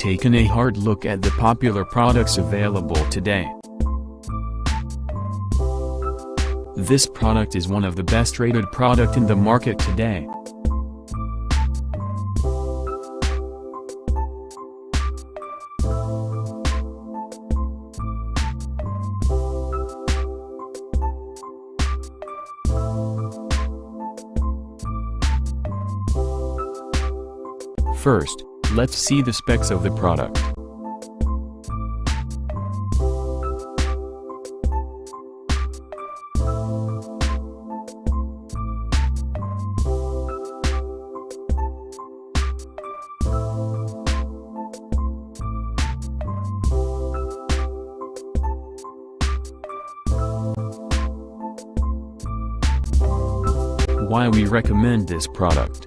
taken a hard look at the popular products available today. This product is one of the best rated product in the market today. First, let's see the specs of the product. Why we recommend this product.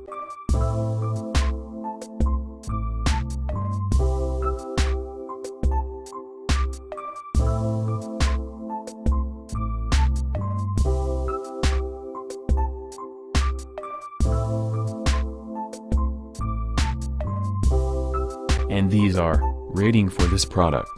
And these are rating for this product.